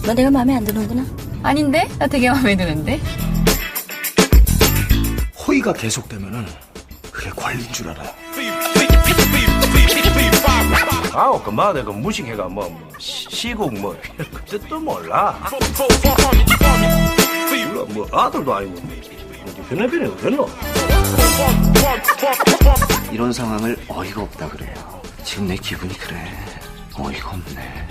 너 내가 마음에 안 드는구나? 아닌데? 나 되게 마음에 드는데? 호의가 계속되면은 그게 권리인 줄 알아요. 아우 그만 내가 무식해가 시국 그 뜻도 몰라. 뭐 아들도 아니고 변해변해 어딨노? 이런 상황을 어이가 없다 그래요. 지금 내 기분이 그래. 어이가 없네.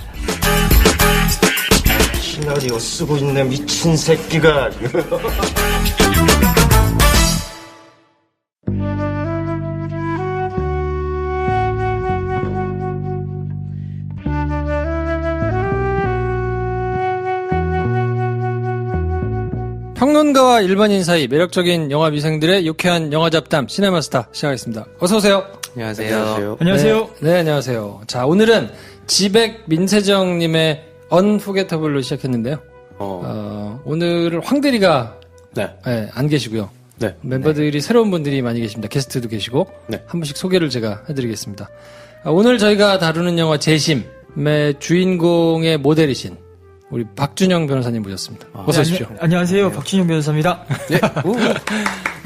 시나리오 쓰고 있네 미친 새끼가. 평론가와 일반인 사이 매력적인 영화 미생들의 유쾌한 영화 잡담 시네마스타 시작하겠습니다. 어서 오세요. 안녕하세요. 안녕하세요. 네, 안녕하세요. 자, 오늘은 지백 민세정님의 언포게터블로 시작했는데요. 오늘은 황대리가 안 계시고요. 네. 멤버들이 새로운 분들이 많이 계십니다. 게스트도 계시고 한 분씩 소개를 제가 해드리겠습니다. 오늘 저희가 다루는 영화 재심의 주인공의 모델이신 우리 박준영 변호사님 모셨습니다. 어서 오십시오. 안녕하세요. 박준영 변호사입니다. 네.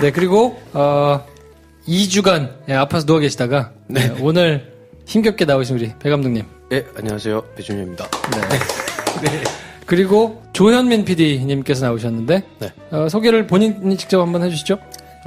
네, 그리고 2주간 아파서 누워 계시다가 오늘 힘겹게 나오신 우리 배 감독님. 네, 안녕하세요. 배준영입니다. 네. 그리고 조현민 PD님께서 나오셨는데 소개를 본인이 직접 한번 해주시죠.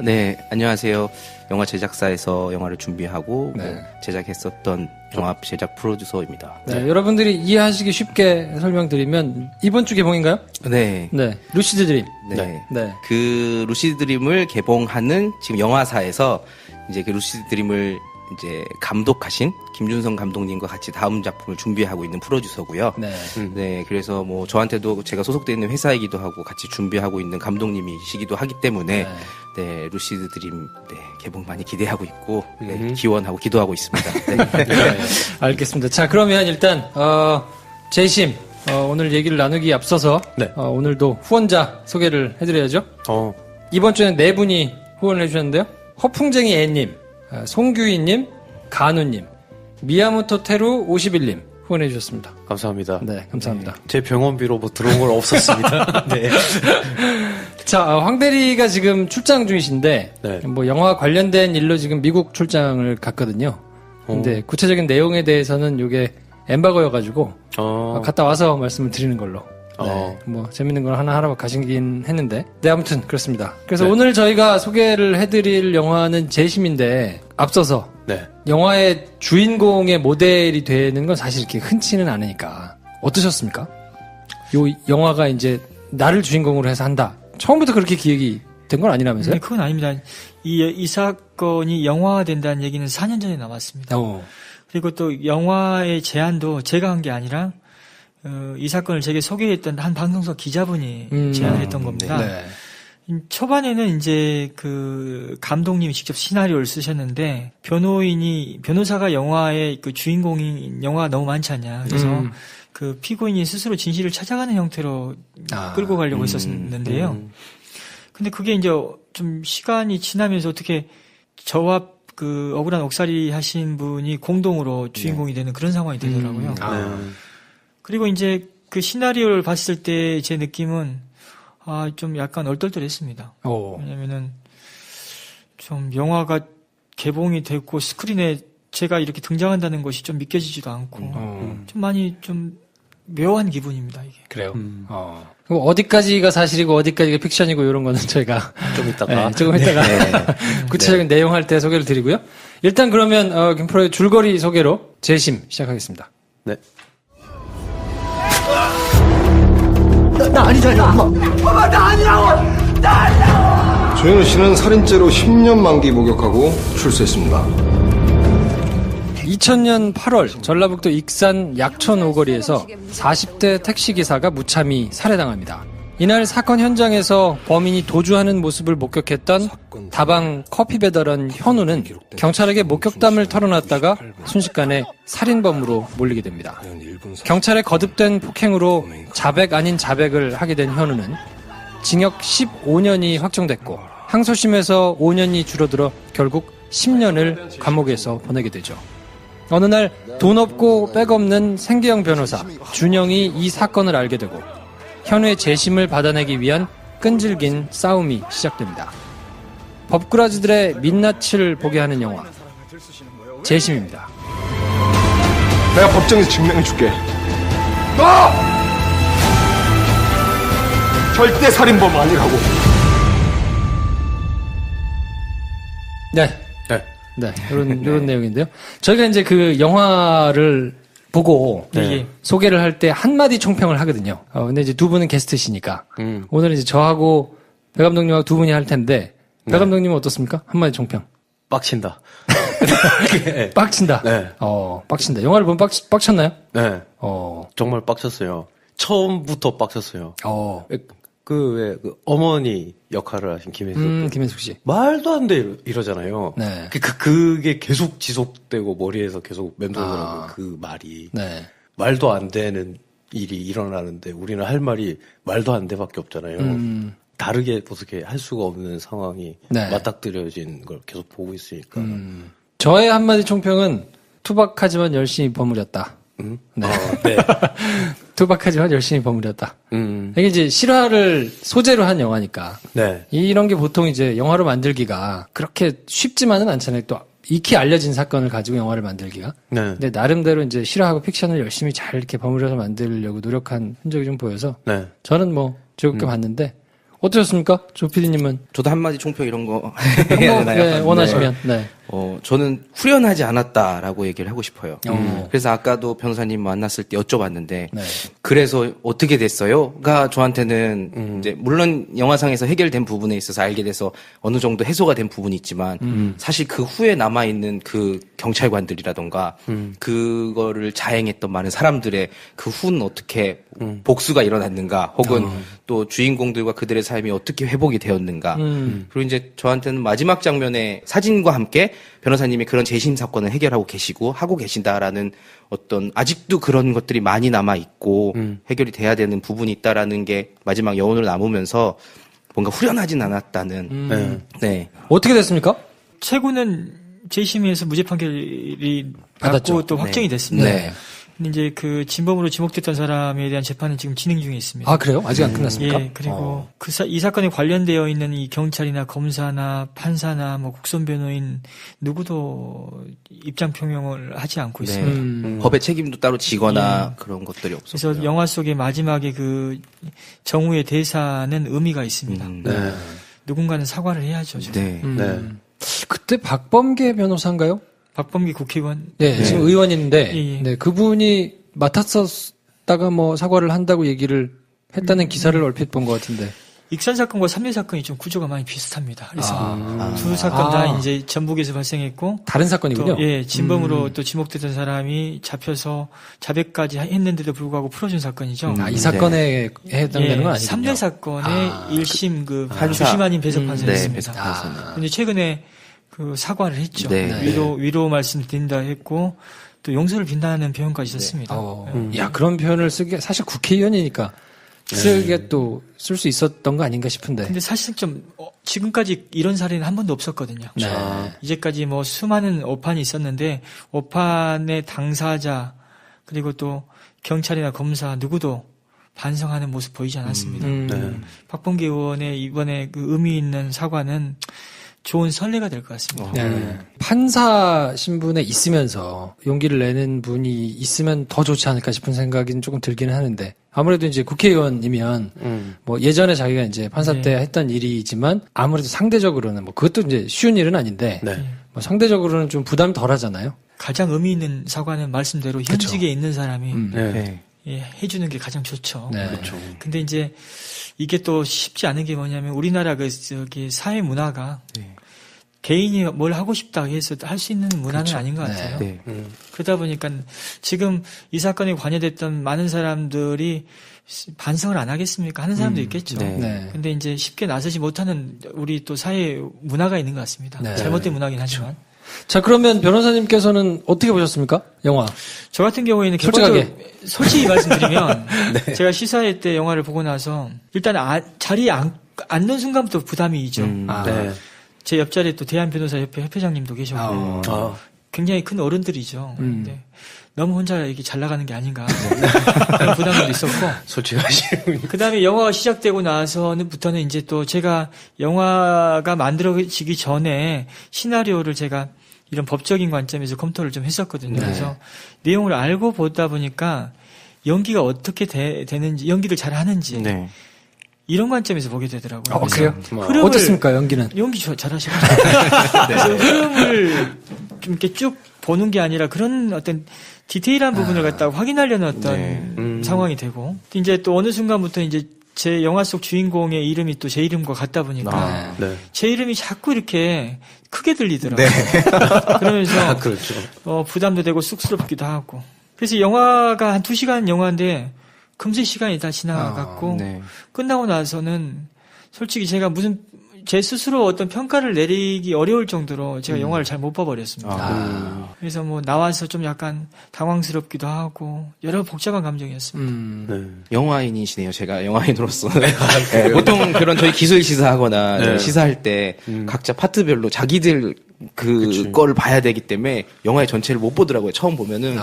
네, 안녕하세요. 영화 제작사에서 영화를 준비하고 제작했었던 영화 제작 프로듀서입니다. 네, 여러분들이 이해하시기 쉽게 설명드리면 이번 주 개봉인가요? 네. 네, 루시드 드림. 네. 그 루시드 드림을 개봉하는 지금 영화사에서 이제 그 루시드 드림을 이제 감독하신 김준성 감독님과 같이 다음 작품을 준비하고 있는 프로듀서고요. 네, 그래서 뭐 저한테도 제가 소속되어 있는 회사이기도 하고 같이 준비하고 있는 감독님이시기도 하기 때문에 네, 루시드 드림 개봉 많이 기대하고 있고 기원하고 기도하고 있습니다. 네. 알겠습니다. 자, 그러면 일단 재심 오늘 얘기를 나누기 앞서서 오늘도 후원자 소개를 해드려야죠. 이번 주에는 4분이 후원을 해주셨는데요. 허풍쟁이 애님, 송규희님, 가누님, 미야모토 테루 51님 후원해 주셨습니다. 감사합니다. 네, 감사합니다. 제 병원비로 뭐 들어온 건 없었습니다. 네. 자, 황대리가 지금 출장 중이신데 뭐 영화 관련된 일로 지금 미국 출장을 갔거든요. 근데 구체적인 내용에 대해서는 이게 엠바고여가지고 갔다 와서 말씀을 드리는 걸로. 뭐 재밌는 걸 하나 하러 가시긴 했는데 아무튼 그렇습니다. 그래서 오늘 저희가 소개를 해드릴 영화는 재심인데 앞서서 영화의 주인공의 모델이 되는 건 사실 이렇게 흔치는 않으니까 어떠셨습니까? 요 영화가 이제 나를 주인공으로 해서 한다. 처음부터 그렇게 기획이 된 건 아니라면서요? 네, 그건 아닙니다. 이 사건이 영화화된다는 얘기는 4년 전에 나왔습니다. 그리고 또 영화의 제안도 제가 한 게 아니라 이 사건을 제게 소개했던 한 방송사 기자분이 제안을 했던 겁니다. 초반에는 이제 그 감독님이 직접 시나리오를 쓰셨는데 변호사가 영화의 그 주인공인 영화가 너무 많지 않냐. 그래서 그 피고인이 스스로 진실을 찾아가는 형태로 끌고 가려고 했었는데요. 근데 그게 이제 좀 시간이 지나면서 어떻게 저와 그 억울한 옥살이 하신 분이 공동으로 주인공이 되는 그런 상황이 되더라고요. 그리고 이제 그 시나리오를 봤을 때 제 느낌은 좀 약간 얼떨떨했습니다. 왜냐면은 좀 영화가 개봉이 됐고 스크린에 제가 이렇게 등장한다는 것이 좀 믿겨지지도 않고 좀 많이 좀 묘한 기분입니다, 이게. 그래요? 그럼 어디까지가 사실이고 어디까지가 픽션이고 이런 거는 저희가 좀 이따가 조금 이따가 구체적인 내용 할 때 소개를 드리고요. 일단 그러면 김프로의 줄거리 소개로 재심 시작하겠습니다. 네. 나 아니잖아. 엄마 나 아니라고. 나 아니라고. 조현우 씨는 살인죄로 10년 만기 목욕하고 출소했습니다. 2000년 8월 전라북도 익산 약천 오거리에서 40대 택시기사가 무참히 살해당합니다. 이날 사건 현장에서 범인이 도주하는 모습을 목격했던 다방 커피 배달원 현우는 경찰에게 목격담을 털어놨다가 순식간에 살인범으로 몰리게 됩니다. 경찰의 거듭된 폭행으로 자백 아닌 자백을 하게 된 현우는 징역 15년이 확정됐고 항소심에서 5년이 줄어들어 결국 10년을 감옥에서 보내게 되죠. 어느 날 돈 없고 백 없는 생계형 변호사 준영이 이 사건을 알게 되고 현우의 재심을 받아내기 위한 끈질긴 싸움이 시작됩니다. 법꾸라지들의 민낯을 보게 하는 영화 재심입니다. 내가 법정에서 증명해줄게. 너! 절대 살인범 아니라고. 네, 이런 내용인데요. 저희가 이제 그 영화를 보고 소개를 할 때 한마디 총평을 하거든요. 근데 이제 두 분은 게스트시니까 오늘은 이제 저하고 배 감독님하고 두 분이 할 텐데 배 감독님은 어떻습니까? 한마디 총평. 빡친다. 빡친다. 네. 빡친다. 영화를 보면 빡쳤나요? 네. 정말 빡쳤어요. 처음부터 빡쳤어요. 그 어머니 역할을 하신 김혜숙 씨. 말도 안 돼 이러잖아요. 네. 그게 계속 지속되고 머리에서 계속 맴돌더라고요. 그 말이. 네. 말도 안 되는 일이 일어나는데 우리는 할 말이 말도 안 돼밖에 없잖아요. 다르게 어떻게 할 수가 없는 상황이 맞닥뜨려진 걸 계속 보고 있으니까. 저의 한마디 총평은 투박하지만 열심히 버무렸다. 네. 투박하지만 열심히 버무렸다. 이게 이제 실화를 소재로 한 영화니까. 네. 이런 게 보통 이제 영화로 만들기가 그렇게 쉽지만은 않잖아요. 또 익히 알려진 사건을 가지고 영화를 만들기가. 네. 근데 나름대로 이제 실화하고 픽션을 열심히 잘 이렇게 버무려서 만들려고 노력한 흔적이 좀 보여서. 네. 저는 뭐 즐겁게 봤는데. 어떠셨습니까? 조 PD님은? 저도 한마디 총평 이런 거 해야 되나요? 네, 원하시면. 네. 저는 후련하지 않았다라고 얘기를 하고 싶어요. 그래서 아까도 변호사님 만났을 때 여쭤봤는데, 그래서 어떻게 됐어요?가 저한테는 이제 물론 영화상에서 해결된 부분에 있어서 알게 돼서 어느 정도 해소가 된 부분이 있지만, 사실 그 후에 남아 있는 그 경찰관들이라던가 그거를 자행했던 많은 사람들의 그 후는 어떻게 복수가 일어났는가, 혹은 또 주인공들과 그들의 삶이 어떻게 회복이 되었는가. 그리고 이제 저한테는 마지막 장면에 사진과 함께 변호사님이 그런 재심 사건을 해결하고 계시고 하고 계신다라는 어떤 아직도 그런 것들이 많이 남아 있고 해결이 돼야 되는 부분이 있다라는 게 마지막 여운으로 남으면서 뭔가 후련하진 않았다는. 네. 어떻게 됐습니까? 최고는 재심에서 무죄 판결이 받았죠. 받고 또 확정이 됐습니다. 네. 근데 이제 그 진범으로 지목됐던 사람에 대한 재판은 지금 진행 중에 있습니다. 아, 그래요? 아직 안 끝났습니까? 예, 그리고 이 사건에 관련되어 있는 이 경찰이나 검사나 판사나 뭐 국선 변호인 누구도 입장 표명을 하지 않고 있습니다. 법의 책임도 따로 지거나 그런 것들이 없었고요. 그래서 영화 속의 마지막에 그 정우의 대사는 의미가 있습니다. 누군가는 사과를 해야죠. 네. 그때 박범계 변호사인가요? 박범계 국회의원. 네, 지금 의원인데, 예. 네, 그분이 맡았었다가 뭐 사과를 한다고 얘기를 했다는 기사를 얼핏 본 것 같은데. 익산 사건과 삼례 사건이 좀 구조가 많이 비슷합니다. 그래서 두 사건 다 이제 전북에서 발생했고 다른 사건이군요. 또, 예, 진범으로 또 지목됐던 사람이 잡혀서 자백까지 했는데도 불구하고 풀어준 사건이죠. 이 사건에 해당되는 건 아니군요. 삼례 사건의 1심 그 주심아님 배석 판사였습니다. 근데 최근에 그 사과를 했죠. 위로 말씀드린다 했고 또 용서를 빈다는 표현까지 썼습니다. 야, 그런 표현을 쓰게 사실 국회의원이니까 쓰게 또 쓸 수 있었던 거 아닌가 싶은데. 근데 사실 좀 지금까지 이런 사례는 한 번도 없었거든요. 이제까지 뭐 수많은 오판이 있었는데 오판의 당사자 그리고 또 경찰이나 검사 누구도 반성하는 모습 보이지 않았습니다. 박범계 의원의 이번에 그 의미 있는 사과는 좋은 선례가 될 것 같습니다. 판사 신분에 있으면서 용기를 내는 분이 있으면 더 좋지 않을까 싶은 생각이 조금 들기는 하는데 아무래도 이제 국회의원이면 뭐 예전에 자기가 이제 판사 때 했던 일이지만 아무래도 상대적으로는 뭐 그것도 이제 쉬운 일은 아닌데 뭐 상대적으로는 좀 부담이 덜 하잖아요. 가장 의미 있는 사과는 말씀대로 현직에 있는 사람이 해주는 게 가장 좋죠. 그렇죠. 근데 이제 이게 또 쉽지 않은 게 뭐냐면 우리나라 사회 문화가 개인이 뭘 하고 싶다 해서 할 수 있는 문화는 아닌 것 같아요. 그러다 보니까 지금 이 사건에 관여됐던 많은 사람들이 반성을 안 하겠습니까? 하는 사람도 있겠죠. 근데 이제 쉽게 나서지 못하는 우리 또 사회 문화가 있는 것 같습니다. 잘못된 문화긴 하지만. 자, 그러면 변호사님께서는 어떻게 보셨습니까? 영화. 저 같은 경우에는 솔직하게. 솔직히 말씀드리면 제가 시사회 때 영화를 보고 나서 일단 자리에 앉는 순간부터 부담이죠. 제 옆자리에 또 대한 변호사 협회 협회장님도 계셨고 굉장히 큰 어른들이죠. 근데 너무 혼자 이렇게 잘 나가는 게 아닌가 그런 부담도 있었고. 솔직하시군요. 그 다음에 영화가 시작되고 나서부터는 이제 또 제가 영화가 만들어지기 전에 시나리오를 제가 이런 법적인 관점에서 검토를 좀 했었거든요. 그래서 내용을 알고 보다 보니까 연기가 어떻게 되는지, 연기를 잘 하는지. 이런 관점에서 보게 되더라고요. 그래요? 흐름을, 어떻습니까, 연기는? 연기 잘하시거든요. 그래서 흐름을 좀 이렇게 쭉 보는 게 아니라 그런 어떤 디테일한 부분을 갖다가 확인하려는 어떤 상황이 되고, 이제 또 어느 순간부터 이제 제 영화 속 주인공의 이름이 또 제 이름과 같다 보니까 제 이름이 자꾸 이렇게 크게 들리더라고요. 그러면서 그렇죠. 부담도 되고 쑥스럽기도 하고. 그래서 영화가 한 2시간 영화인데 금세 시간이 다 지나갔고 끝나고 나서는 솔직히 제가 무슨 제 스스로 어떤 평가를 내리기 어려울 정도로 제가 영화를 잘 못 봐버렸습니다. 그래서 뭐 나와서 좀 약간 당황스럽기도 하고 여러 복잡한 감정이었습니다. 영화인이시네요. 제가 영화인으로서 보통 그런 저희 기술 시사하거나 시사할 때 각자 파트별로 자기들 거를 봐야 되기 때문에 영화의 전체를 못 보더라고요. 처음 보면은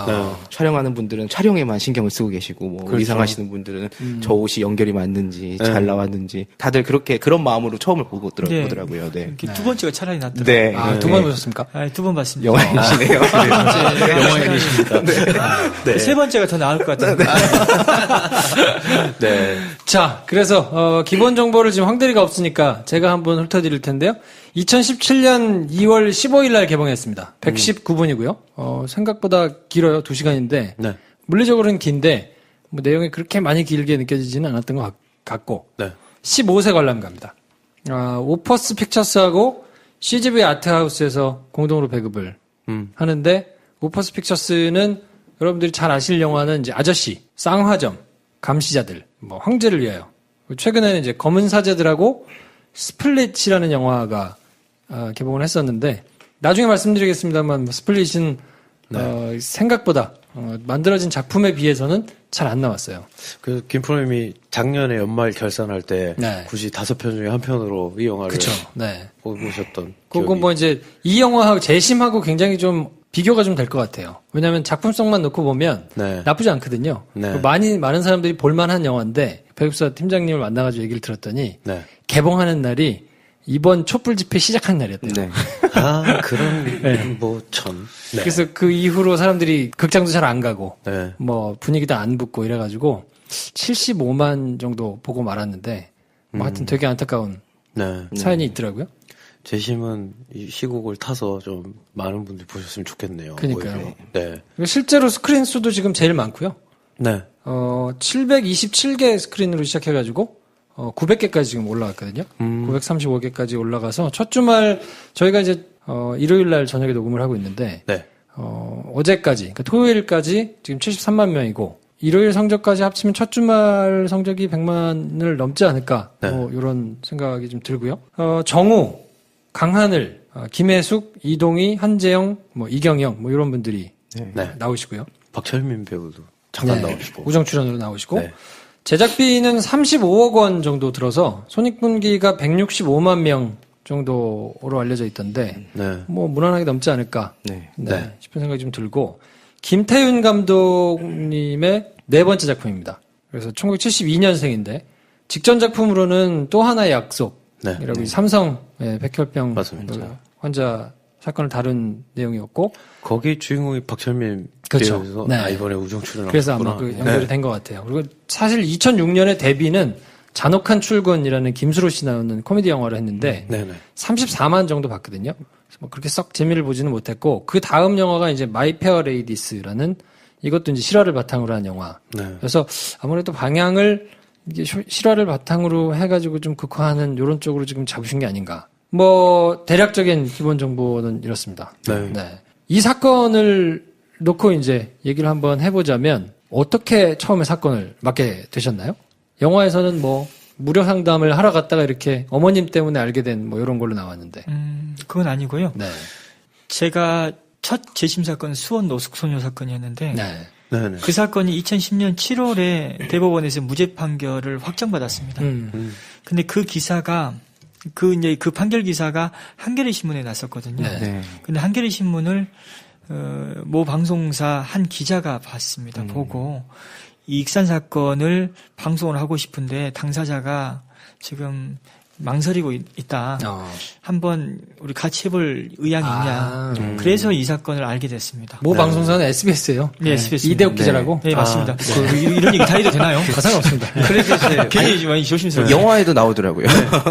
촬영하는 분들은 촬영에만 신경을 쓰고 계시고 뭐 의상하시는 분들은 저 옷이 연결이 맞는지 잘 나왔는지 다들 그런 마음으로 처음을 보더라고요. 네. 두 번째가 차라리 낫더라고요. 두 번 보셨습니까? 두 번 봤습니다. 영화인이시네요. 영화인이십니다. 세 번째가 더 나을 것 같은데. 자, 그래서 기본 정보를 지금 황대리가 없으니까 제가 한번 훑어드릴 텐데요. 2017년 2월 15일 날 개봉했습니다. 119분이고요. 생각보다 길어요. 2시간인데 물리적으로는 긴데 뭐 내용이 그렇게 많이 길게 느껴지지는 않았던 것 같고 15세 관람가입니다. 오퍼스 픽처스하고 CGV 아트하우스에서 공동으로 배급을 하는데 오퍼스 픽처스는 여러분들이 잘 아실 영화는 이제 아저씨, 쌍화점, 감시자들, 뭐 황제를 위하여. 최근에는 이제 검은 사제들하고 스플릿이라는 영화가 개봉을 했었는데 나중에 말씀드리겠습니다만 스플릿은 생각보다 만들어진 작품에 비해서는 잘 안 나왔어요. 그 김프로님이 작년에 연말 결산할 때 굳이 5편 중에 한 편으로 이 영화를 보셨던 그건 뭐 이제 이 영화하고 재심하고 굉장히 좀 비교가 좀 될 것 같아요. 왜냐하면 작품성만 놓고 보면 나쁘지 않거든요. 많은 사람들이 볼만한 영화인데 배급사 팀장님을 만나가지고 얘기를 들었더니 개봉하는 날이 이번 촛불 집회 시작한 날이었대요. 그런 뭐 참. 그래서 그 이후로 사람들이 극장도 잘 안 가고 뭐 분위기도 안 붙고 이래가지고 75만 정도 보고 말았는데 뭐 하여튼 되게 안타까운 사연이 있더라고요. 재심은 이 시국을 타서 좀 많은 분들이 보셨으면 좋겠네요. 그러니까요. 실제로 스크린 수도 지금 제일 많고요. 727개 스크린으로 시작해가지고 900개까지 지금 올라갔거든요. 935개까지 올라가서 첫 주말 저희가 이제 일요일 날 저녁에 녹음을 하고 있는데 어제까지 그러니까 토요일까지 지금 73만 명이고 일요일 성적까지 합치면 첫 주말 성적이 100만을 넘지 않을까 뭐 이런 생각이 좀 들고요. 정우, 강하늘, 김혜숙, 이동희, 한재영, 뭐 이경영 뭐 이런 분들이 나오시고요. 박철민 배우도 잠깐 나오시고 우정 출연으로 나오시고 제작비는 35억 원 정도 들어서 손익분기가 165만 명 정도로 알려져 있던데 뭐 무난하게 넘지 않을까 싶은 생각이 좀 들고 김태윤 감독님의 네 번째 작품입니다. 그래서 1972년생인데 직전 작품으로는 또 하나의 약속이라고 삼성 백혈병 환자 사건을 다룬 내용이었고 거기 주인공이 박철민 배우에서 이번에 우정 출연하고 그래서 아마 그 연결이 된 것 같아요. 그리고 사실 2006년에 데뷔는 잔혹한 출근이라는 김수로 씨 나오는 코미디 영화를 했는데 34만 정도 봤거든요. 뭐 그렇게 썩 재미를 보지는 못했고 그 다음 영화가 이제 마이 페어 레이디스라는 이것도 이제 실화를 바탕으로 한 영화. 그래서 아무래도 방향을 이게 실화를 바탕으로 해가지고 좀 극화하는 이런 쪽으로 지금 잡으신 게 아닌가. 뭐 대략적인 기본 정보는 이렇습니다. 이 사건을 놓고 이제 얘기를 한번 해보자면 어떻게 처음에 사건을 맡게 되셨나요? 영화에서는 뭐 무료 상담을 하러 갔다가 이렇게 어머님 때문에 알게 된 뭐 이런 걸로 나왔는데. 그건 아니고요. 제가 첫 재심 사건은 수원 노숙소녀 사건이었는데 그 사건이 2010년 7월에 대법원에서 무죄 판결을 확정받았습니다. 근데 그 기사가 그 판결 기사가 한겨레 신문에 났었거든요. 근데 한겨레 신문을 모 방송사 한 기자가 봤습니다. 보고 이 익산 사건을 방송을 하고 싶은데 당사자가 지금 망설이고 있다. 한번 우리 같이 해볼 의향이 있냐. 그래서 이 사건을 알게 됐습니다. 모 방송사는 SBS예요. 네, SBS. 이대욱 기자라고. 네, 맞습니다. 이런 얘기 다 해도 되나요? 상관없습니다. 크레딧에 괜히 많이 조심스러워요. 영화에도 나오더라고요.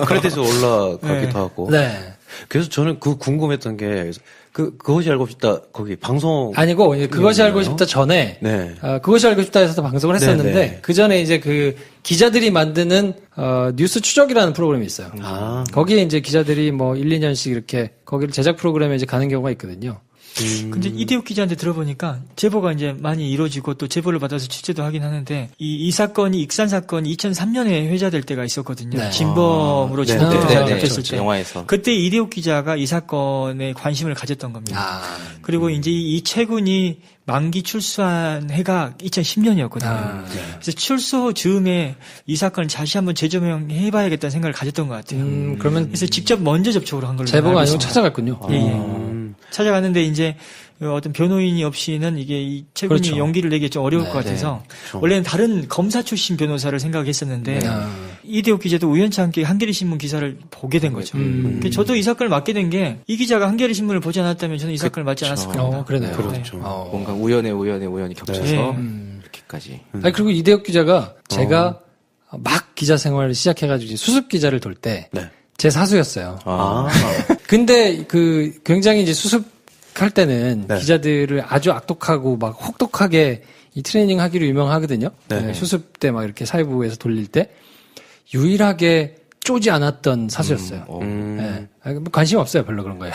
크레딧에 올라가기도 하고. 네. 그래서 저는 그 궁금했던 게 그것이 알고 싶다 거기 방송 아니고 그것이 알고 싶다 전에 네. 그것이 알고 싶다에서도 방송을 했었는데 네. 그 전에 이제 그 기자들이 만드는 뉴스 추적이라는 프로그램이 있어요. 거기에 이제 기자들이 뭐 1, 2년씩 이렇게 거기를 제작 프로그램에 이제 가는 경우가 있거든요. 근데 이대욱 기자한테 들어보니까 제보가 이제 많이 이루어지고 또 제보를 받아서 취재도 하긴 하는데 이 사건이 익산 사건이 2003년에 회자될 때가 있었거든요. 네. 진범으로 잡혔을 때 영화에서. 그때 이대욱 기자가 이 사건에 관심을 가졌던 겁니다. 그리고 이제 이 최군이 만기 출소한 해가 2010년이었거든요. 그래서 출소 즈음에 이 사건을 다시 한번 재조명해봐야겠다는 생각을 가졌던 것 같아요. 그러면 그래서 직접 먼저 접촉을 한 걸로 제보가 알고 아니고 있습니다. 찾아갔군요. 예. 찾아갔는데 이제 어떤 변호인이 없이는 이게 이 최군이 그렇죠. 용기를 내기 좀 어려울 것 같아서 원래는 다른 검사 출신 변호사를 생각했었는데 이대욱 기자도 우연치 않게 한겨레 신문 기사를 보게 된 거죠. 저도 이 사건을 맡게 된 게 이 기자가 한겨레 신문을 보지 않았다면 저는 이 사건을 맡지 않았을 겁니다. 그러네요. 그렇죠. 뭔가 우연히 겹쳐서 이렇게까지. 아니, 그리고 이대욱 기자가 제가 막 기자 생활을 시작해가지고 수습 기자를 돌 때 제 사수였어요. 근데 굉장히 이제 수습할 때는 기자들을 아주 악독하고 막 혹독하게 이 트레이닝 하기로 유명하거든요. 수습 때 막 이렇게 사회부에서 돌릴 때 유일하게 쪼지 않았던 사수였어요. 네. 관심 없어요, 별로 그런 거에.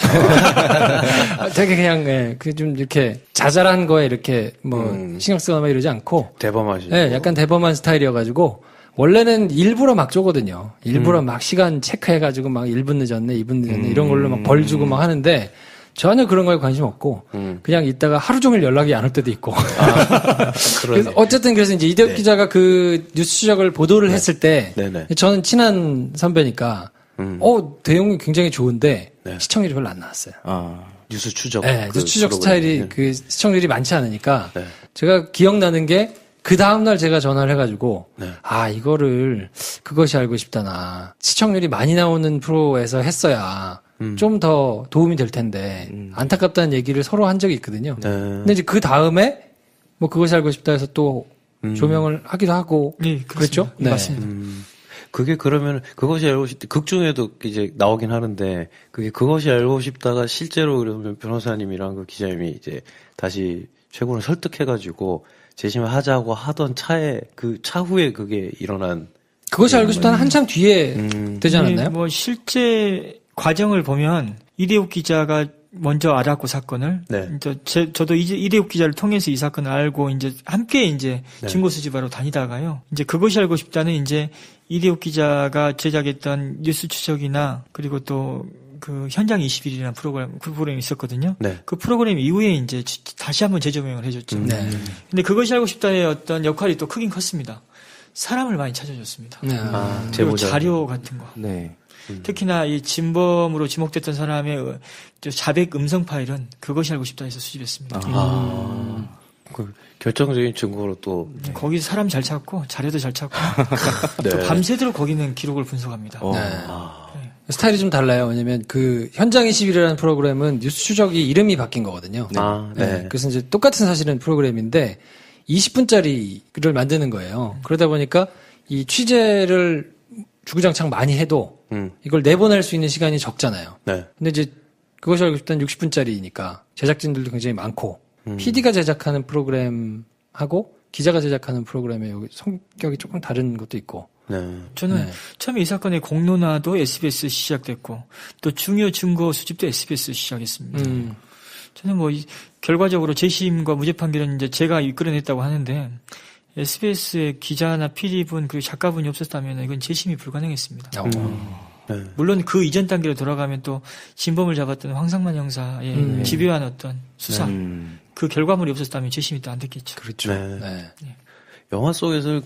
되게 그냥 좀 이렇게 자잘한 거에 이렇게 신경 쓰거나 이러지 않고 대범하시죠. 네, 약간 대범한 스타일이어가지고 원래는 일부러 막 쪼거든요. 일부러 막 시간 체크해가지고 막 1분 늦었네, 2분 늦었네 이런 걸로 막 벌 주고 막 하는데 전혀 그런 거에 관심 없고 그냥 있다가 하루 종일 연락이 안 올 때도 있고. 그래서 어쨌든 그래서 이제 이대욱 기자가 그 뉴스 추적을 보도를 했을 때 저는 친한 선배니까 내용이 굉장히 좋은데 시청률이 별로 안 나왔어요. 뉴스 추적. 네, 뉴스 추적 스타일이 그 시청률이 많지 않으니까 제가 기억나는 게 그 다음날 제가 전화를 해가지고, 이거를, 그것이 알고 싶다나, 시청률이 많이 나오는 프로에서 했어야, 좀 더 도움이 될 텐데, 안타깝다는 얘기를 서로 한 적이 있거든요. 근데 이제 그 다음에, 그것이 알고 싶다 해서 또, 조명을 하기도 하고, 그랬죠? 네, 맞습니다. 그게 그러면, 그것이 알고 싶다, 극 중에도 이제 나오긴 하는데, 그것이 알고 싶다가 실제로 그러면 변호사님이랑 그 기자님이 이제 다시 최고를 설득해가지고, 재심을 하자고 하던 차후에 그게 일어난. 그것이 알고 싶다는 한참 뒤에 되지 않았나요? 실제 과정을 보면 이대욱 기자가 먼저 알았고 사건을. 저도 이대욱 기자를 통해서 이 사건을 알고 이제 함께 이제 증거 수집하러 다니다가요. 이제 그것이 알고 싶다는 이제 이대욱 기자가 제작했던 뉴스 추적이나 그리고 또 그 현장 21이라는 프로그램이 있었거든요. 그 프로그램 이후에 이제 다시 한번 재조명을 해줬죠. 근데 그것이 알고 싶다의 어떤 역할이 또 크긴 컸습니다. 사람을 많이 찾아줬습니다. 그리고 자료 같은 거. 특히나 이 진범으로 지목됐던 사람의 자백 음성 파일은 그것이 알고 싶다 해서 수집했습니다. 그 결정적인 증거로 또. 거기서 사람 잘 찾고 자료도 잘 찾고 또 밤새도록 거기는 기록을 분석합니다. 스타일이 좀 달라요. 왜냐면 그 현장 21이라는 프로그램은 뉴스 추적이 이름이 바뀐 거거든요. 그래서 이제 똑같은 사실은 프로그램인데 20분짜리를 만드는 거예요. 그러다 보니까 이 취재를 주구장창 많이 해도 이걸 내보낼 수 있는 시간이 적잖아요. 근데 이제 그것이 알고 싶다는 60분짜리니까 제작진들도 굉장히 많고 PD가 제작하는 프로그램하고 기자가 제작하는 프로그램의 성격이 조금 다른 것도 있고 저는 처음에 이 사건의 공론화도 SBS 시작됐고 또 중요 증거 수집도 SBS 시작했습니다. 저는 결과적으로 재심과 무죄 판결은 이제 제가 이끌어냈다고 하는데 SBS의 기자나 PD분 그리고 작가분이 없었다면 이건 재심이 불가능했습니다. 물론 그 이전 단계로 돌아가면 또 진범을 잡았던 황상만 형사의 집요한 어떤 수사 그 결과물이 없었다면 재심이 또 안 됐겠죠. 그렇죠. 영화 속에서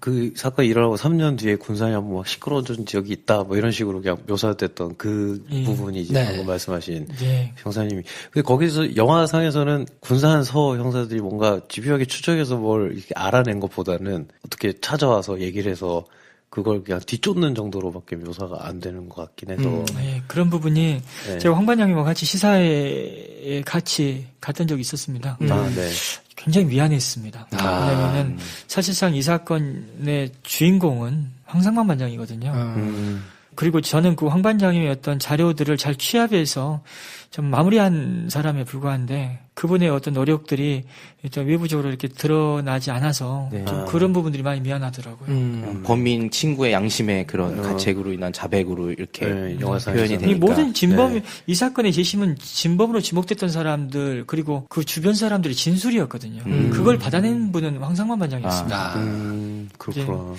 그 사건이 일어나고 3년 뒤에 군산이 한번 막 시끄러워진 지역이 있다, 뭐 이런 식으로 그냥 묘사됐던 그 부분이 이제 네. 방금 말씀하신 예. 형사님이. 근데 거기서 영화상에서는 군산서 형사들이 뭔가 집요하게 추적해서 뭘 이렇게 알아낸 것보다는 어떻게 찾아와서 얘기를 해서 그걸 그냥 뒤쫓는 정도로밖에 묘사가 안 되는 것 같긴 해서. 예, 그런 부분이 네. 제가 황 반장님과 같이 시사회에 같이 갔던 적이 있었습니다. 아, 네. 굉장히 미안했습니다. 왜냐면은 사실상 이 사건의 주인공은 황상만 반장이거든요. 그리고 저는 그 황 반장님의 어떤 자료들을 잘 취합해서 좀 마무리한 사람에 불과한데 그분의 어떤 노력들이 일단 외부적으로 이렇게 드러나지 않아서 네. 좀 그런 부분들이 많이 미안하더라고요. 범인 친구의 양심의 그런 가책으로 인한 자백으로 이렇게 네, 영화상에서. 표현이 이 되니까. 모든 진범, 네. 이 사건의 재심은 진범으로 지목됐던 사람들, 그리고 그 주변 사람들의 진술이었거든요. 그걸 받아낸 분은 황상만 반장이었습니다. 그렇구나.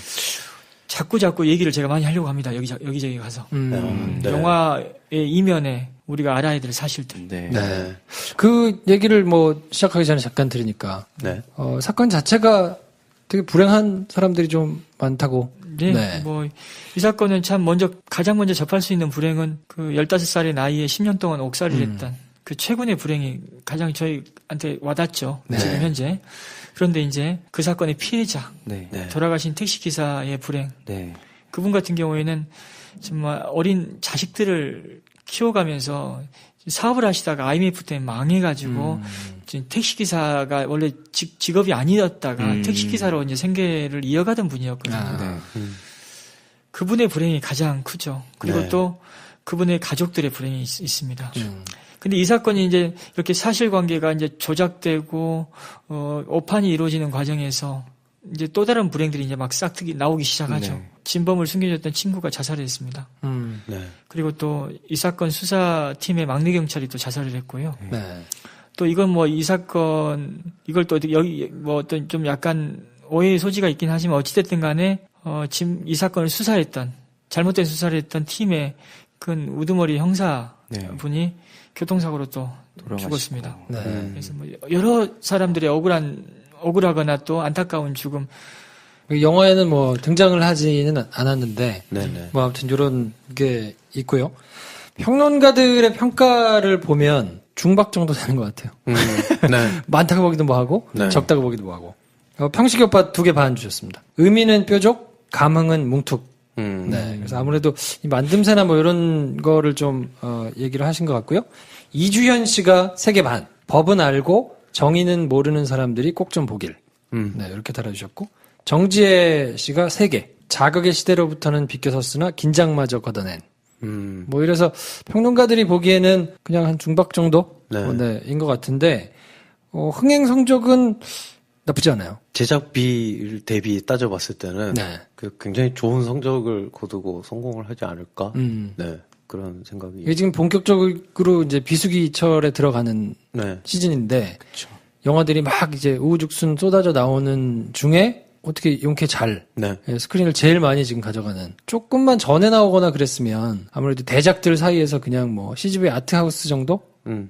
자꾸 얘기를 제가 많이 하려고 합니다. 여기저기 가서. 네. 영화의 이면에 우리가 알아야 될 사실들. 네. 네. 그 얘기를 뭐 시작하기 전에 잠깐 들으니까 네. 사건 자체가 되게 불행한 사람들이 좀 많다고. 네. 네. 뭐 이 사건은 참 가장 먼저 접할 수 있는 불행은 그 15살의 나이에 10년 동안 옥살이를 했던 그 최근의 불행이 가장 저희한테 와닿죠. 네. 지금 현재. 그런데 이제 그 사건의 피해자, 네. 네. 돌아가신 택시기사의 불행. 네. 그분 같은 경우에는 정말 어린 자식들을 키워가면서 사업을 하시다가 IMF 때문에 망해가지고 지금 택시기사가 원래 직업이 아니었다가 택시기사로 이제 생계를 이어가던 분이었거든요. 네. 그분의 불행이 가장 크죠. 그리고 네. 또 그분의 가족들의 불행이 있습니다. 근데 이 사건이 이제 이렇게 사실관계가 이제 조작되고 오판이 이루어지는 과정에서 이제 또 다른 불행들이 이제 막 싹트기 나오기 시작하죠. 네. 진범을 숨겨줬던 친구가 자살을 했습니다. 네. 그리고 또 이 사건 수사팀의 막내 경찰이 또 자살을 했고요. 네. 또 이건 뭐 이 사건 이걸 또 여기 뭐 어떤 좀 약간 오해의 소지가 있긴 하지만 어찌됐든 간에 지금 이 사건을 수사했던 잘못된 수사를 했던 팀의 큰 우두머리 형사분이 교통사고로 또 죽었습니다. 네. 그래서 뭐 여러 사람들의 억울하거나 또 안타까운 죽음. 영화에는 뭐 등장을 하지는 않았는데, 네네. 뭐 아무튼 이런 게 있고요. 평론가들의 평가를 보면 중박 정도 되는 것 같아요. 네. 많다고 보기도 뭐하고, 네. 적다고 보기도 뭐하고. 평식이 오빠 2개 반 주셨습니다. 의미는 뾰족, 감흥은 뭉툭. 네. 그래서 아무래도 이 만듦새나 뭐 이런 거를 좀, 얘기를 하신 것 같고요. 이주현 씨가 3개 반. 법은 알고 정의는 모르는 사람들이 꼭 좀 보길. 네. 이렇게 달아주셨고. 정지혜 씨가 3개. 자극의 시대로부터는 비껴섰으나 긴장마저 걷어낸. 뭐 이래서 평론가들이 보기에는 그냥 한 중박 정도? 네. 인 것 같은데, 흥행 성적은 나쁘지 않아요. 제작비 대비 따져봤을 때는 네. 그 굉장히 좋은 성적을 거두고 성공을 하지 않을까? 네. 그런 생각이. 이게 지금 본격적으로 이제 비수기철에 들어가는 네. 시즌인데, 영화들이 막 이제 우후죽순 쏟아져 나오는 중에 어떻게 용케 잘 네. 스크린을 제일 많이 지금 가져가는. 조금만 전에 나오거나 그랬으면 아무래도 대작들 사이에서 그냥 뭐 CGV 아트하우스 정도?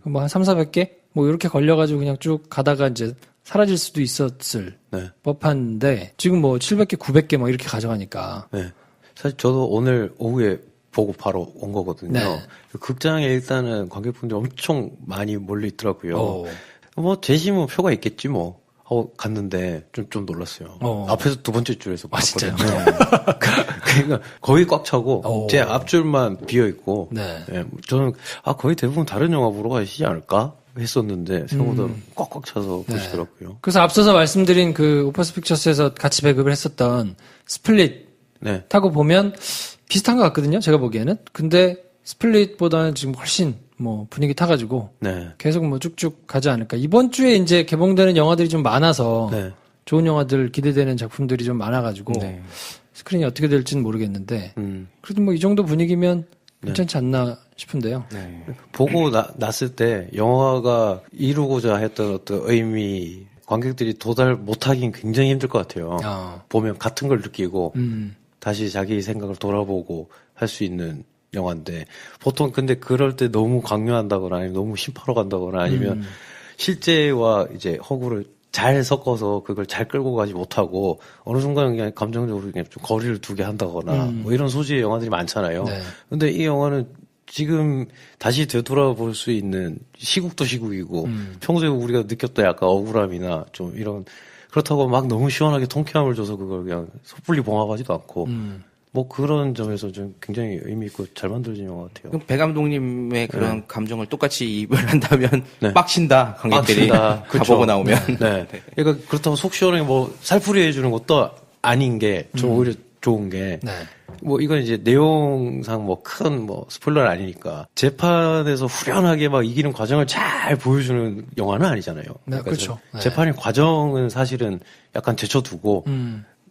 뭐 한 300-400개? 뭐 이렇게 걸려가지고 그냥 쭉 가다가 이제 사라질 수도 있었을 네. 법한데 지금 뭐 700개, 900개 막 이렇게 가져가니까. 네. 사실 저도 오늘 오후에 보고 바로 온 거거든요. 네. 극장에 일단은 관객분들이 엄청 많이 몰려 있더라고요. 뭐 재심은 표가 있겠지 뭐 하고 갔는데 좀 놀랐어요. 앞에서 2번째 줄에서 봤거든요. 그러니까 거의 꽉 차고 제 앞줄만 비어 있고 네. 저는 거의 대부분 다른 영화 보러 가시지 않을까 했었는데 생각보다 꽉꽉 차서 보시더라고요. 그래서 앞서서 말씀드린 그 오퍼스 픽처스에서 같이 배급을 했었던 스플릿 네. 타고 보면 비슷한 것 같거든요. 제가 보기에는. 근데 스플릿보다는 지금 훨씬 뭐 분위기 타가지고 네. 계속 뭐 쭉쭉 가지 않을까. 이번 주에 이제 개봉되는 영화들이 좀 많아서 네. 좋은 영화들 기대되는 작품들이 좀 많아가지고 네. 스크린이 어떻게 될지는 모르겠는데 그래도 뭐 이 정도 분위기면 괜찮지 않나 싶은데요. 네. 보고 났을 때 영화가 이루고자 했던 어떤 의미 관객들이 도달 못하긴 굉장히 힘들 것 같아요. 보면 같은 걸 느끼고 다시 자기 생각을 돌아보고 할 수 있는 영화인데 보통 근데 그럴 때 너무 강요한다거나 아니면 너무 심파로 간다거나 아니면 실제와 이제 허구를 잘 섞어서 그걸 잘 끌고 가지 못하고 어느 순간 그냥 감정적으로 그냥 좀 거리를 두게 한다거나 뭐 이런 소지의 영화들이 많잖아요. 네. 근데 이 영화는 지금 다시 되돌아볼 수 있는 시국도 시국이고 평소에 우리가 느꼈던 약간 억울함이나 좀 이런 그렇다고 막 너무 시원하게 통쾌함을 줘서 그걸 그냥 섣불리 봉합하지도 않고 뭐 그런 점에서 좀 굉장히 의미 있고 잘 만들어진 영화 같아요. 그럼 배 감독님의 그런 감정을 똑같이 이입을 한다면 빡친다 관객들이 빡친다. 가보고 나오면. 네. 그러니까 그렇다고 속 시원하게 뭐 살풀이 해주는 것도 아닌 게 좀 오히려 좋은 게. 뭐 이건 이제 내용상 뭐 큰 뭐 스포일러는 아니니까 재판에서 후련하게 막 이기는 과정을 잘 보여주는 영화는 아니잖아요. 네, 그렇죠. 재판의 과정은 사실은 약간 제쳐두고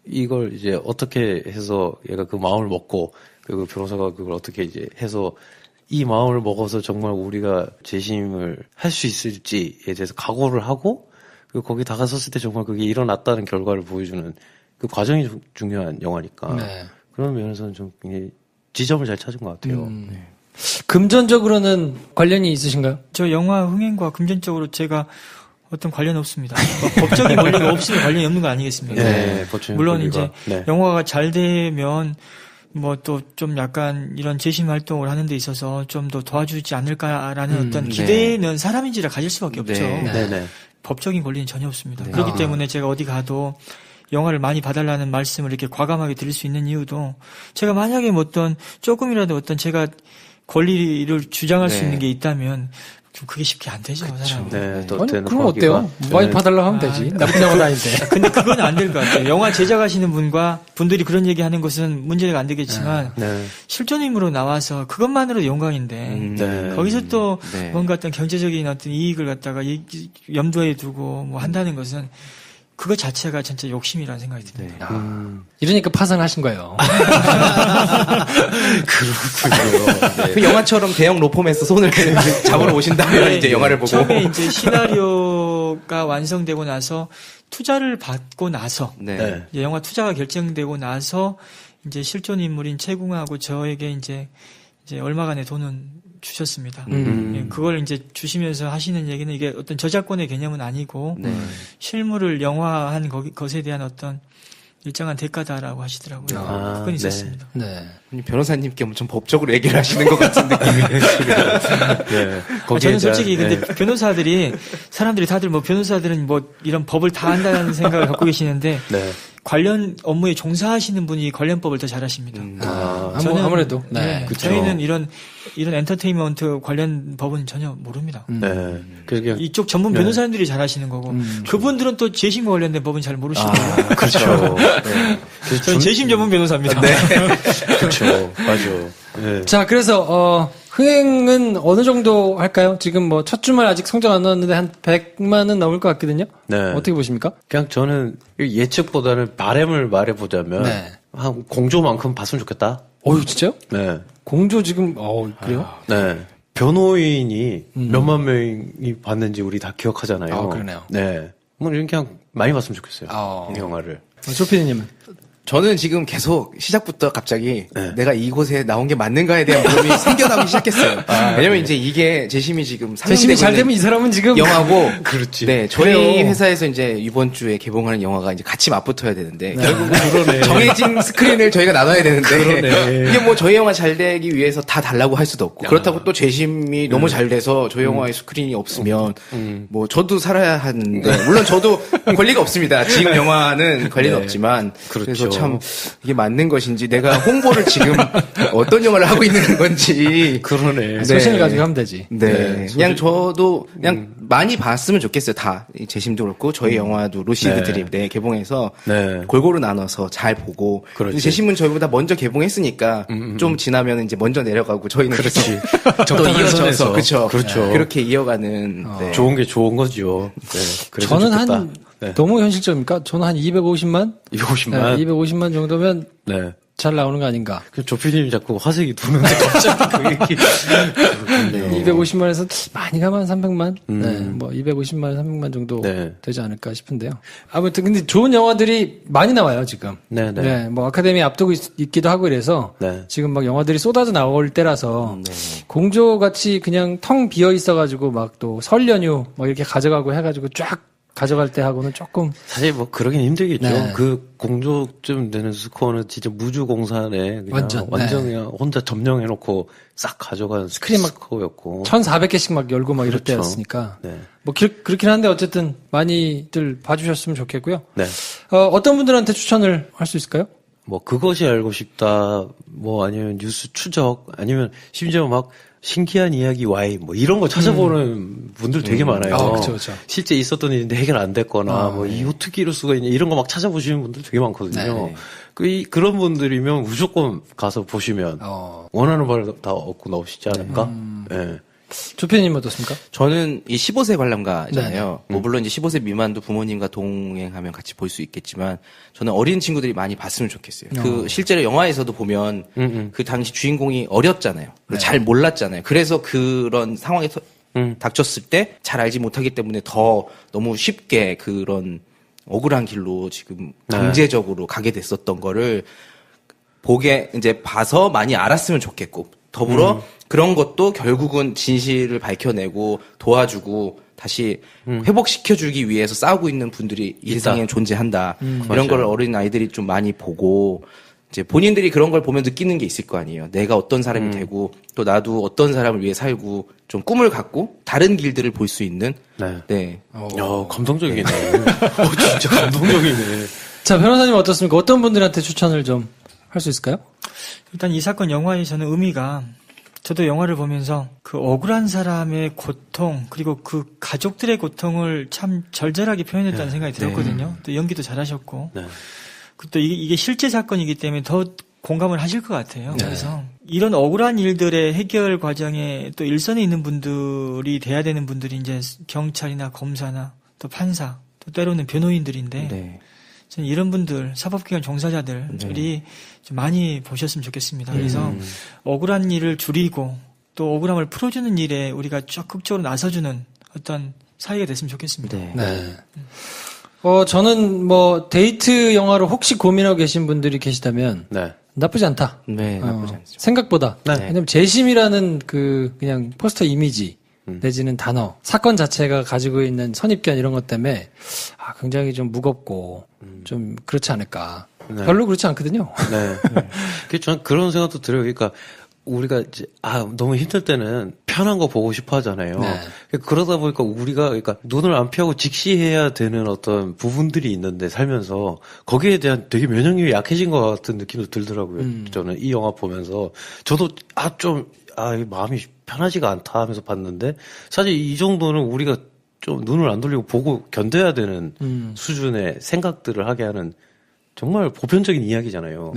이걸 이제 어떻게 해서 얘가 그 마음을 먹고 그 변호사가 그걸 어떻게 이제 해서 이 마음을 먹어서 정말 우리가 재심을 할 수 있을지에 대해서 각오를 하고 그리고 거기 다가섰을 때 정말 그게 일어났다는 결과를 보여주는 그 과정이 중요한 영화니까. 그런 면에서는 좀 굉장히 지점을 잘 찾은 것 같아요. 금전적으로는 관련이 있으신가요? 저 영화 흥행과 금전적으로 제가 어떤 관련 없습니다. 법적인 원리가 없으면 관련이 없는 거 아니겠습니까? 네, 물론 권리가. 이제 영화가 잘 되면 뭐 또 좀 약간 이런 재심 활동을 하는 데 있어서 좀 더 도와주지 않을까라는 어떤 기대는 사람인지라 가질 수밖에 없죠. 법적인 권리는 전혀 없습니다. 그렇기 때문에 제가 어디 가도 영화를 많이 봐달라는 말씀을 이렇게 과감하게 드릴 수 있는 이유도 제가 만약에 뭐 어떤 조금이라도 어떤 제가 권리를 주장할 수 있는 게 있다면 좀 그게 쉽게 안 되죠, 사람은. 네, 아니, 그럼 어때요? 많이 봐달라고 하면 되지. 나쁜 영화도 아닌데. 근데 그건 안 될 것 같아요. 영화 제작하시는 분들이 그런 얘기 하는 것은 문제가 안 되겠지만 실존인물로 나와서 그것만으로도 영광인데 거기서 또 뭔가 어떤 경제적인 어떤 이익을 갖다가 염두에 두고 뭐 한다는 것은 그거 자체가 진짜 욕심이라는 생각이 듭니다. 이러니까 파산하신 거예요. 그렇군요. 그 영화처럼 대형 로펌에서 손을 잡으러 오신다면 이제 영화를 보고. 처음에 이제 시나리오가 완성되고 나서 투자를 받고 나서 이제 영화 투자가 결정되고 나서 이제 실존 인물인 채궁하고 저에게 이제 얼마간의 돈은 주셨습니다. 그걸 이제 주시면서 하시는 얘기는 이게 어떤 저작권의 개념은 아니고 실물을 영화한 것에 대한 어떤 일정한 대가다라고 하시더라고요. 그건 있었습니다. 변호사님께 엄청 법적으로 얘기를 하시는 것 같은 느낌이. 저는 솔직히 근데 변호사들이 사람들이 다들 뭐 변호사들은 뭐 이런 법을 다 한다는 생각을 갖고 계시는데 관련 업무에 종사하시는 분이 관련법을 더 잘하십니다. 저는 아무래도 저희는 이런 엔터테인먼트 관련 법은 전혀 모릅니다. 이쪽 전문 변호사님들이 잘하시는 거고 그분들은 또 재심과 관련된 법은 잘 모르시고요. 그렇죠. 저는 재심 전문 변호사입니다. 그렇죠. 맞아. 자, 그래서 흥행은 어느 정도 할까요? 지금 뭐 첫 주말 아직 성적 안 나왔는데 한 100만은 넘을 것 같거든요. 어떻게 보십니까? 그냥 저는 예측보다는 바람을 말해보자면 한 공조만큼 봤으면 좋겠다. 진짜요? 공조 지금 그래요? 변호인이 몇만 명이 봤는지 우리 다 기억하잖아요. 그러네요. 뭐 그냥 많이 봤으면 좋겠어요. 이 영화를. 조피디님은? 저는 지금 계속 시작부터 갑자기 내가 이곳에 나온 게 맞는가에 대한 고민이 생겨나기 시작했어요. 왜냐면 이제 이게 재심이 지금 재심이 잘 되면 이 사람은 지금 영화고 그렇지. 네, 저희 회사에서 이제 이번 주에 개봉하는 영화가 이제 같이 맞붙어야 되는데 결국은 정해진 스크린을 저희가 나눠야 되는데 이게 뭐 저희 영화 잘 되기 위해서 다 달라고 할 수도 없고 그렇다고 또 재심이 너무 잘 돼서 저희 영화의 스크린이 없으면 뭐 저도 살아야 하는데 물론 저도 권리가 없습니다. 지금 영화는 권리는 없지만 그래서 참 이게 맞는 것인지 내가 홍보를 지금 어떤 영화를 하고 있는 건지 소신을 가지고 하면 되지. 그냥 저도 그냥 많이 봤으면 좋겠어요. 다 재심도 그렇고 저희 영화도 루시드 드립 개봉해서 골고루 나눠서 잘 보고 재심은 저희보다 먼저 개봉했으니까 좀 지나면 이제 먼저 내려가고 저희는 또 이어져서 그렇죠. 그렇게 이어가는 좋은 게 좋은 거죠. 저는 좋겠다. 너무 현실적입니까? 저는 한 250만? 250만 정도면 잘 나오는 거 아닌가? 조피디님이 자꾸 화색이 도는데 갑자기 그 얘기. 250만에서 많이 가면 300만? 뭐 250만, 300만 정도 되지 않을까 싶은데요. 아무튼 근데 좋은 영화들이 많이 나와요, 지금. 뭐 아카데미 앞두고 있기도 하고 이래서 지금 막 영화들이 쏟아져 나올 때라서 공조 같이 그냥 텅 비어 있어가지고 막 또 설 연휴 막 이렇게 가져가고 해가지고 쫙 가져갈 때 하고는 조금 사실 뭐 그러긴 힘들겠죠. 네. 그 공조쯤 되는 스코어는 진짜 무주공산에 그냥 완전 그냥 혼자 점령해놓고 싹 가져간 스크린 막 스코어였고 1,400개씩 막 열고 막 이럴 그렇죠. 때였으니까 네. 뭐 그렇긴 한데 어쨌든 많이들 봐주셨으면 좋겠고요. 네. 어떤 분들한테 추천을 할 수 있을까요? 뭐 그것이 알고 싶다, 뭐 아니면 뉴스 추적, 아니면 심지어 막 신기한 이야기 Y 뭐 이런 거 찾아보는 분들 되게 많아요. 그렇죠. 실제 있었던 일인데 해결 안 됐거나 뭐 네. 이 어떻게 이럴 수가 있냐 이런 거 막 찾아보시는 분들 되게 많거든요. 네. 그런 분들이면 무조건 가서 보시면 원하는 바를 다 얻고 나오시지 않을까? 네. 조피디님 어떻습니까? 저는 이 15세 관람가잖아요. 네. 뭐 물론 이제 15세 미만도 부모님과 동행하면 같이 볼 수 있겠지만 저는 어린 친구들이 많이 봤으면 좋겠어요. 그 실제로 영화에서도 보면 그 당시 주인공이 어렸잖아요. 네. 잘 몰랐잖아요. 그래서 그런 상황에 닥쳤을 때 잘 알지 못하기 때문에 더 너무 쉽게 그런 억울한 길로 지금 강제적으로 가게 됐었던 거를 보게 이제 봐서 많이 알았으면 좋겠고 더불어 그런 것도 결국은 진실을 밝혀내고 도와주고 다시 회복시켜주기 위해서 싸우고 있는 분들이 일상에 존재한다. 이런 맞아요. 걸 어린 아이들이 좀 많이 보고 이제 본인들이 그런 걸 보면 느끼는 게 있을 거 아니에요. 내가 어떤 사람이 되고 또 나도 어떤 사람을 위해 살고 좀 꿈을 갖고 다른 길들을 볼 수 있는. 네. 감동적이네. 진짜 감동적이네. 자, 변호사님 어떻습니까? 어떤 분들한테 추천을 좀 할 수 있을까요? 일단 이 사건 영화의 저는 의미가 저도 영화를 보면서 그 억울한 사람의 고통 그리고 그 가족들의 고통을 참 절절하게 표현했다는 생각이 들었거든요. 또 연기도 잘하셨고 또 이게 실제 사건이기 때문에 더 공감을 하실 것 같아요. 그래서 이런 억울한 일들의 해결 과정에 또 일선에 있는 분들이 돼야 되는 분들이 이제 경찰이나 검사나 또 판사 또 때로는 변호인들인데 저는 이런 분들 사법기관 종사자들이 좀 많이 보셨으면 좋겠습니다. 그래서 억울한 일을 줄이고 또 억울함을 풀어주는 일에 우리가 적극적으로 나서주는 어떤 사회가 됐으면 좋겠습니다. 저는 뭐 데이트 영화로 혹시 고민하고 계신 분들이 계시다면 나쁘지 않다. 네, 나쁘지 않습니다. 생각보다. 왜냐면 재심이라는 그냥 포스터 이미지 내지는 단어, 사건 자체가 가지고 있는 선입견 이런 것 때문에 굉장히 좀 무겁고 좀 그렇지 않을까. 별로 그렇지 않거든요. 저는 그런 생각도 들어요. 그러니까 우리가 이제 너무 힘들 때는 편한 거 보고 싶어 하잖아요. 그러다 보니까 우리가 그러니까 눈을 안 피하고 직시해야 되는 어떤 부분들이 있는데 살면서 거기에 대한 되게 면역력이 약해진 것 같은 느낌도 들더라고요. 저는 이 영화 보면서 저도 마음이 편하지가 않다 하면서 봤는데 사실 이 정도는 우리가 좀 눈을 안 돌리고 보고 견뎌야 되는 수준의 생각들을 하게 하는 정말 보편적인 이야기잖아요.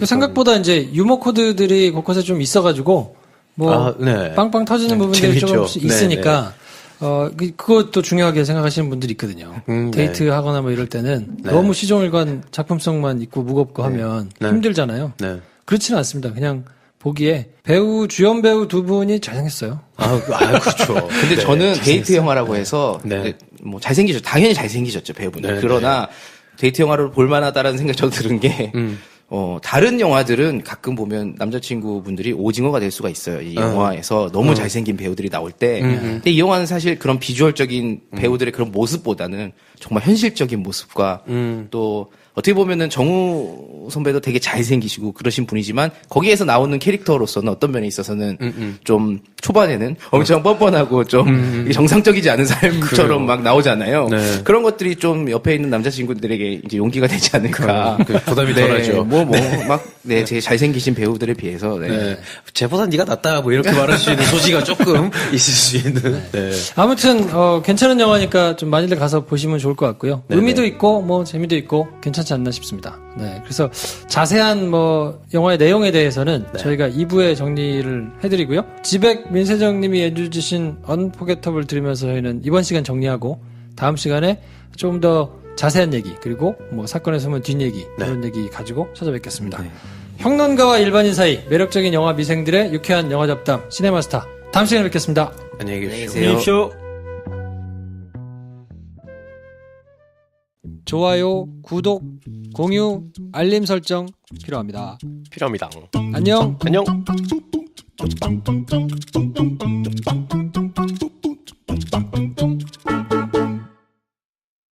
생각보다 이제 유머 코드들이 곳곳에 좀 있어가지고 빵빵 터지는 부분들이 조금 있으니까 그것도 중요하게 생각하시는 분들이 있거든요. 데이트 하거나 뭐 이럴 때는 너무 시종일관 작품성만 있고 무겁고 하면 힘들잖아요. 그렇지는 않습니다. 그냥 보기에 주연 배우 두 분이 잘생겼어요. 그렇죠. 근데 저는 데이트 영화라고 해서 뭐 당연히 잘생기셨죠 배우분들. 그러나 데이트 영화를 볼만하다라는 생각이 저도 들은 게 다른 영화들은 가끔 보면 남자친구분들이 오징어가 될 수가 있어요. 이 영화에서 너무 잘생긴 배우들이 나올 때. 근데 이 영화는 사실 그런 비주얼적인 배우들의 그런 모습보다는 정말 현실적인 모습과 또 어떻게 보면은 정우 선배도 되게 잘생기시고 그러신 분이지만 거기에서 나오는 캐릭터로서는 어떤 면에 있어서는 좀 초반에는 엄청 뻔뻔하고 좀 정상적이지 않은 삶처럼 막 나오잖아요. 그런 것들이 좀 옆에 있는 남자친구들에게 이제 용기가 되지 않을까. 부담이 덜하죠. 제일 잘생기신 배우들에 비해서. 쟤보다 네가 낫다 뭐 이렇게 말할 수 있는 소지가 조금 있을 수 있는. 아무튼 괜찮은 영화니까 좀 많이들 가서 보시면 좋을 것 같고요. 의미도 있고 뭐 재미도 있고 괜찮지 않나 싶습니다. 그래서 자세한 뭐 영화의 내용에 대해서는 저희가 2부에 정리를 해드리고요. 지백 민세정님이 해주신 언포게터블 들으면서 저희는 이번 시간 정리하고 다음 시간에 좀 더 자세한 얘기 그리고 뭐 사건의 숨은 뒷얘기 그런 얘기 가지고 찾아뵙겠습니다. 평론가와 일반인 사이 매력적인 영화 미생들의 유쾌한 영화 잡담 시네마스타 다음 시간에 뵙겠습니다. 안녕히 계십시오. 안녕히 계십시오. 좋아요, 구독, 공유, 알림 설정 필요합니다. 안녕. 안녕.